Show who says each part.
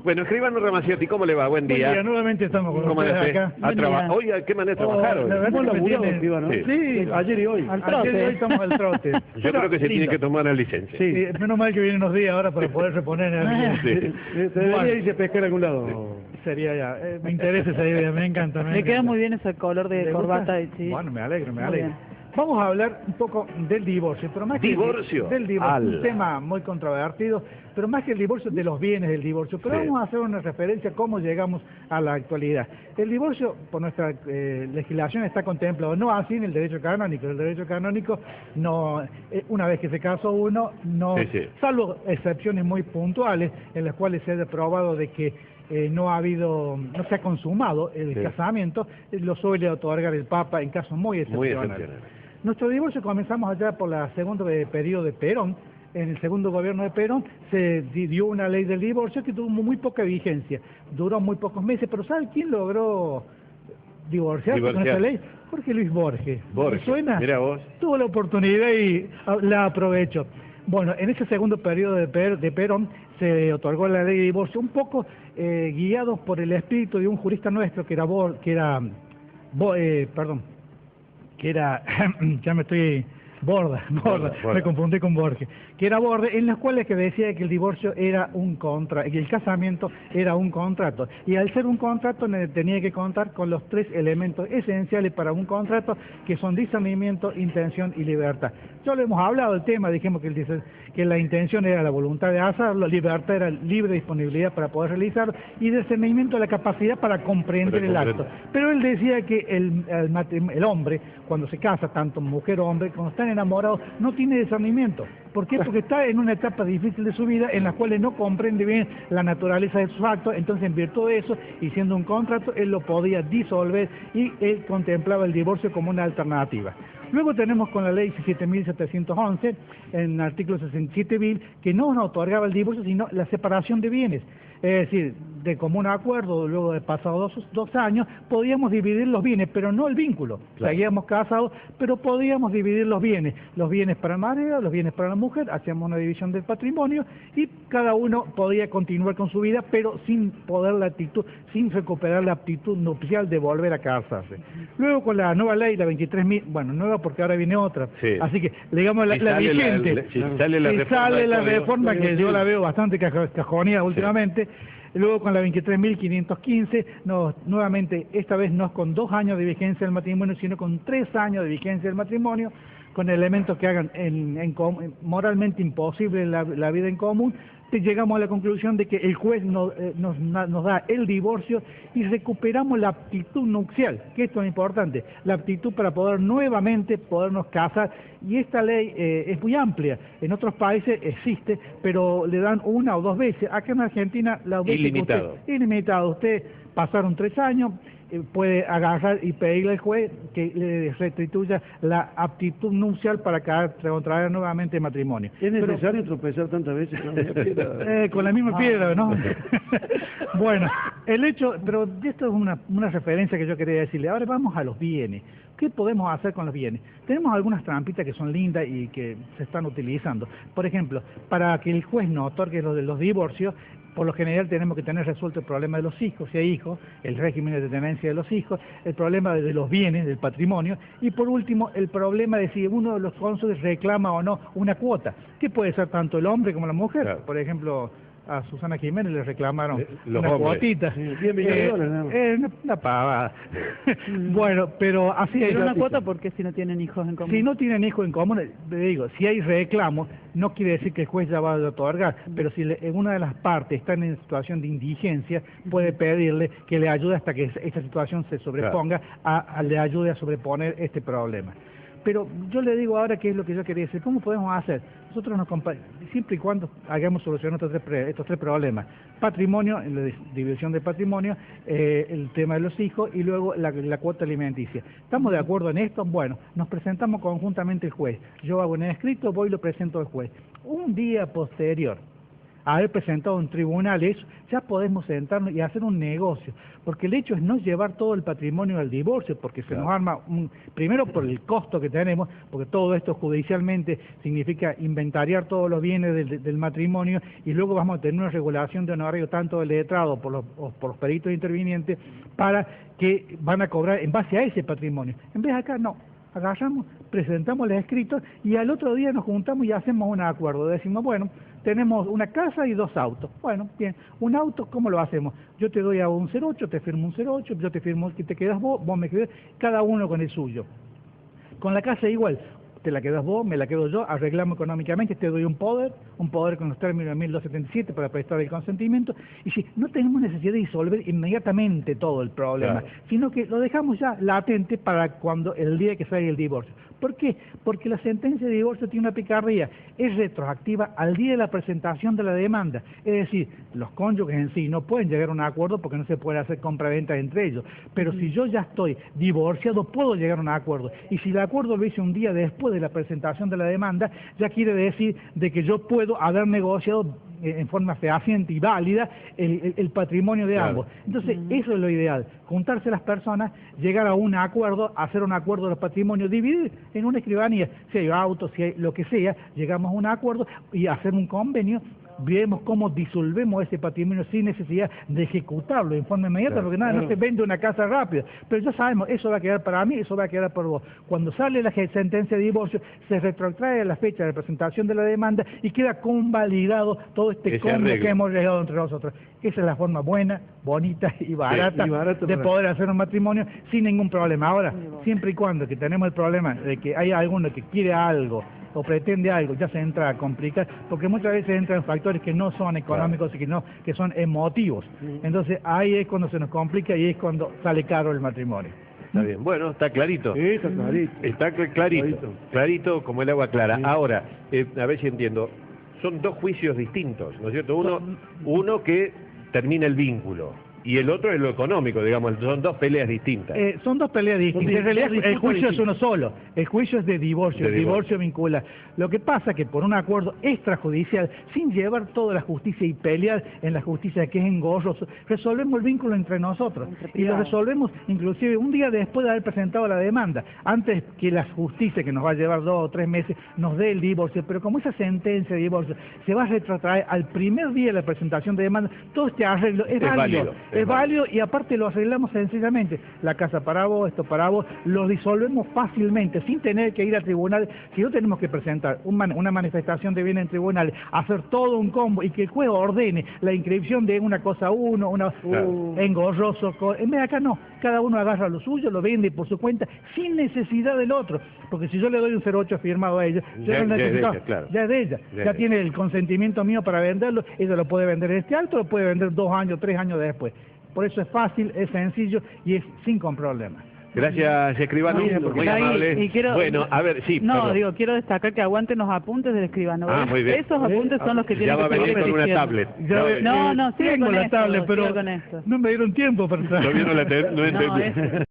Speaker 1: Bueno, escribano Ramaciotti, ¿cómo le va? Buen día.
Speaker 2: Buen día, nuevamente estamos con
Speaker 1: ¿Cómo le
Speaker 2: ustedes
Speaker 1: hace?
Speaker 2: acá.
Speaker 1: Oye, ¿qué manera de trabajar hoy?
Speaker 2: La verdad que me tiene...
Speaker 3: Escribano?
Speaker 2: Sí,
Speaker 3: ayer y hoy.
Speaker 2: Al trote. Ayer y hoy estamos al trote.
Speaker 1: Yo creo que se tiene que tomar la licencia.
Speaker 2: Sí, menos mal que vienen unos días ahora para poder reponer el...
Speaker 1: Sí.
Speaker 3: Debería irse a pescar a algún lado.
Speaker 2: Sería ya. Me interesa esa idea, me encanta.
Speaker 4: Le queda muy bien ese color de corbata. Sí.
Speaker 2: Bueno, me alegro, me
Speaker 4: Muy
Speaker 2: alegro.
Speaker 4: bien.
Speaker 2: Vamos a hablar un poco del divorcio, pero más
Speaker 1: ¿Divorcio?
Speaker 2: del divorcio,
Speaker 1: Ala.
Speaker 2: un tema muy controvertido, pero más que el divorcio, de los bienes del divorcio. Pero
Speaker 1: Sí.
Speaker 2: vamos a hacer una referencia a cómo llegamos a la actualidad. El divorcio, por nuestra legislación, está contemplado, no así en el derecho canónico. El derecho canónico, no, una vez que se casó uno, no,
Speaker 1: Sí.
Speaker 2: salvo excepciones muy puntuales, en las cuales se ha probado de que no se ha consumado el casamiento, lo suele otorgar el Papa en casos muy excepcionales. Nuestro divorcio comenzamos allá por la segundo periodo de Perón. En el segundo gobierno de Perón se dio una ley del divorcio que tuvo muy poca vigencia, duró muy pocos meses, pero ¿sabe quién logró divorciarse con esa ley? Jorge Luis Borges.
Speaker 1: Borges,
Speaker 2: ¿Suena?
Speaker 1: mira vos.
Speaker 2: Tuvo la oportunidad y la aprovechó. Bueno, en ese segundo periodo de Perón se otorgó la ley de divorcio, un poco guiados por el espíritu de un jurista nuestro que era ya me estoy Borda, me confundí con Borges, que era Borges, en las cuales que decía que el divorcio era que el casamiento era un contrato, y al ser un contrato tenía que contar con los tres elementos esenciales para un contrato, que son discernimiento, intención y libertad. Ya lo hemos hablado del tema, dijimos que la intención era la voluntad de hacerlo, libertad era libre disponibilidad para poder realizarlo, y discernimiento la capacidad para comprender el acto. Pero él decía que el hombre, cuando se casa, tanto mujer o hombre, cuando están enamorados, no tiene discernimiento. ¿Por qué? Porque está en una etapa difícil de su vida en la cual no comprende bien la naturaleza de sus actos, entonces en virtud de eso, y siendo un contrato, él lo podía disolver y él contemplaba el divorcio como una alternativa. Luego tenemos con la ley 17.711, en el artículo 67 bis, que no nos otorgaba el divorcio, sino la separación de bienes. Es decir, de común acuerdo, luego de pasados dos años, podíamos dividir los bienes, pero no el vínculo. Claro. Seguíamos casados, pero podíamos dividir los bienes para el marido, los bienes para la mujer, hacíamos una división del patrimonio y cada uno podía continuar con su vida, pero sin sin recuperar la aptitud nupcial de volver a casarse. Luego con la nueva ley, la 23.000, bueno, nueva porque ahora viene otra, sí. Así que, digamos, la vigente, sale la reforma que yo la veo bastante cajoneada últimamente. Luego con la 23.515, nuevamente, esta vez no es con 2 años de vigencia del matrimonio, sino con 3 años de vigencia del matrimonio, con elementos que hagan moralmente imposible la vida en común. Llegamos a la conclusión de que el juez nos da el divorcio y recuperamos la aptitud nupcial, que esto es importante, la aptitud para poder nuevamente podernos casar, y esta ley es muy amplia. En otros países existe, pero le dan 1 o 2 veces. Acá en Argentina la ilimitado. Usted pasaron 3 años, puede agarrar y pedirle al juez que le restituya la aptitud nupcial para contraer nuevamente matrimonio.
Speaker 3: ¿Es necesario tropezar tantas veces con la misma piedra?
Speaker 2: Con la misma piedra, ¿no? Bueno, pero esto es una referencia que yo quería decirle. Ahora vamos a los bienes. ¿Qué podemos hacer con los bienes? Tenemos algunas trampitas que son lindas y que se están utilizando. Por ejemplo, para que el juez no otorgue los divorcios, por lo general tenemos que tener resuelto el problema de los hijos, si hay hijos, el régimen de tenencia de los hijos, el problema de los bienes, del patrimonio, y por último, el problema de si uno de los cónyuges reclama o no una cuota, que puede ser tanto el hombre como la mujer. Claro. Por ejemplo, a Susana Jiménez le reclamaron una cuotita. 10 millones de dólares, ¿no? Una pavada. Bueno, pero así es.
Speaker 4: Pero una cuota porque si no tienen hijos en común.
Speaker 2: Si no tienen hijos en común, le digo, si hay reclamos, no quiere decir que el juez ya va a otorgar, pero si una de las partes está en situación de indigencia, puede pedirle que le ayude hasta que esta situación se sobreponga, le ayude a sobreponer este problema. Pero yo le digo ahora qué es lo que yo quería decir. ¿Cómo podemos hacer? Nosotros siempre y cuando hagamos solucionar estos tres problemas. Patrimonio, la división del patrimonio, el tema de los hijos y luego la cuota alimenticia. ¿Estamos de acuerdo en esto? Bueno, nos presentamos conjuntamente al juez. Yo hago un escrito, voy y lo presento al juez. Un día posterior haber presentado en tribunales, ya podemos sentarnos y hacer un negocio. Porque el hecho es no llevar todo el patrimonio al divorcio, porque se nos arma, primero por el costo que tenemos, porque todo esto judicialmente significa inventariar todos los bienes del matrimonio, y luego vamos a tener una regulación de honorario tanto del letrado por los peritos intervinientes, para que van a cobrar en base a ese patrimonio. En vez de acá, no. Agarramos, presentamos los escritos y al otro día nos juntamos y hacemos un acuerdo. Decimos, bueno, tenemos una casa y 2 autos. Bueno, bien, un auto, ¿cómo lo hacemos? Yo te doy a un 08, te firmo un 08, yo te firmo que te quedas vos me quedas, cada uno con el suyo. Con la casa igual. Te la quedas vos, me la quedo yo, arreglamos económicamente, te doy un poder con los términos de 1277 para prestar el consentimiento, y si no tenemos necesidad de disolver inmediatamente todo el problema, sino que lo dejamos ya latente para cuando el día que salga el divorcio. ¿Por qué? Porque la sentencia de divorcio tiene una picardía, es retroactiva al día de la presentación de la demanda, es decir, los cónyuges en sí no pueden llegar a un acuerdo porque no se puede hacer compra-venta entre ellos, pero si yo ya estoy divorciado puedo llegar a un acuerdo, y si el acuerdo lo hice un día después de la presentación de la demanda, ya quiere decir de que yo puedo haber negociado en forma fehaciente y válida el patrimonio de ambos. Entonces, eso es lo ideal, juntarse las personas, llegar a un acuerdo, hacer un acuerdo de los patrimonios, dividir en una escribanía, si hay autos, si hay lo que sea, llegamos a un acuerdo y hacer un convenio, vemos cómo disolvemos ese patrimonio sin necesidad de ejecutarlo en forma inmediata, porque nada, no se vende una casa rápida, pero ya sabemos, eso va a quedar para mí, eso va a quedar para vos. Cuando sale la sentencia de divorcio, se retrotrae a la fecha de presentación de la demanda y queda convalidado todo este combo que hemos llegado entre nosotros. Esa es la forma buena, bonita y barata, de poder hacer un matrimonio sin ningún problema. Ahora, siempre y cuando que tenemos el problema de que hay alguno que quiere algo o pretende algo, ya se entra a complicar, porque muchas veces entran factores que no son económicos y que son emotivos. Entonces ahí es cuando se nos complica y es cuando sale caro el matrimonio.
Speaker 1: Está bien, bueno, está clarito.
Speaker 3: Sí, está clarito.
Speaker 1: Está clarito como el agua clara. Ahora, a ver si entiendo, son 2 juicios distintos, ¿no es cierto? Uno que termina el vínculo, y el otro es lo económico, digamos, son 2 peleas distintas.
Speaker 2: Son 2 peleas distintas. En realidad el juicio es uno solo, el juicio es de divorcio, el divorcio vincular. Lo que pasa que por un acuerdo extrajudicial, sin llevar toda la justicia y pelear en la justicia que es engorroso, resolvemos el vínculo entre nosotros. Y lo resolvemos inclusive un día después de haber presentado la demanda, antes que la justicia, que nos va a llevar 2 o 3 meses, nos dé el divorcio. Pero como esa sentencia de divorcio se va a retrotraer al primer día de la presentación de demanda, todo este arreglo es válido. Es válido y aparte lo arreglamos sencillamente. La casa para vos, esto para vos, lo disolvemos fácilmente, sin tener que ir a tribunal. Si no tenemos que presentar una manifestación de bienes en tribunal, hacer todo un combo y que el juez ordene la inscripción de una cosa a uno, engorroso. En vez de acá no, cada uno agarra lo suyo, lo vende por su cuenta, sin necesidad del otro. Porque si yo le doy un 08 firmado a ella, ya es de ella. Ya tiene el consentimiento mío para venderlo, ella lo puede vender en este alto, lo puede vender 2 años, 3 años después. Por eso es fácil, es sencillo y es sin problema.
Speaker 1: Gracias, escribano, muy amable. Bueno, a ver, sí.
Speaker 4: No, perdón. Quiero destacar que aguanten los apuntes del escribano.
Speaker 1: Muy bien.
Speaker 4: Esos apuntes son los que tienen que
Speaker 1: seguir. Ya va a venir con una tablet.
Speaker 2: No, tengo la tablet, pero no me dieron tiempo para...
Speaker 1: No entendí.